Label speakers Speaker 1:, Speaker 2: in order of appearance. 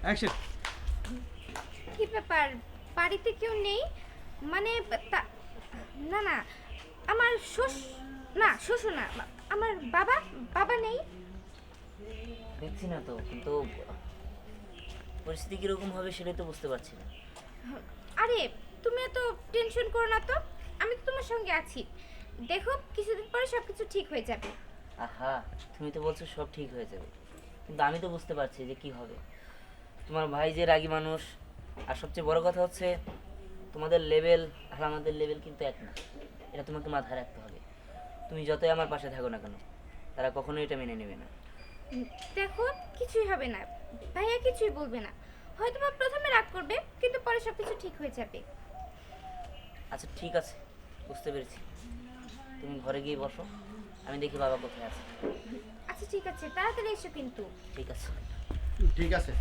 Speaker 1: Action.
Speaker 2: কি ব্যাপার, বাড়িতে কেউ নেই? মানে না না, আমার না শ্বশুর না, আমার বাবা বাবা নেই।
Speaker 3: দেখছি না তো, কিন্তু পরিস্থিতি কিরকম হবে সেটাই তো বুঝতে পারছি না।
Speaker 2: আরে তুমি এত টেনশন করো না তো, আমি তো তোমার সঙ্গে আছি। দেখো কিছুদিন পরে সবকিছু ঠিক হয়ে যাবে।
Speaker 3: আহা, তুমি তো বলছো সব ঠিক হয়ে যাবে, কিন্তু আমি তো বুঝতে পারছি যে কি হবে। তোমার ভাই যে রাগী মানুষ, আর সবচেয়ে বড় কথা হচ্ছে তোমাদের লেভেল আর আমাদের লেভেল কিন্তু এক না। এটা তোমাকে মাথায় রাখতে হবে। তুমি যতই আমার পাশে থাকো না কেন, তারা কখনোই এটা মেনে নেবে না।
Speaker 2: দেখো কিছুই হবে না, ভাইয়া কিছুই বলবে না। হয়তো বা প্রথমে রাগ করবে, কিন্তু পরে সবকিছু ঠিক হয়ে যাবে।
Speaker 3: আচ্ছা ঠিক আছে, বুঝতে পেরেছি। তুমি ঘরে গিয়ে বসো, আমি দেখি বাবা কোথায় আছে।
Speaker 2: আচ্ছা ঠিক আছে, তাড়াতাড়ি এসো কিন্তু।
Speaker 3: ঠিক আছে।
Speaker 1: ঠিক আছে।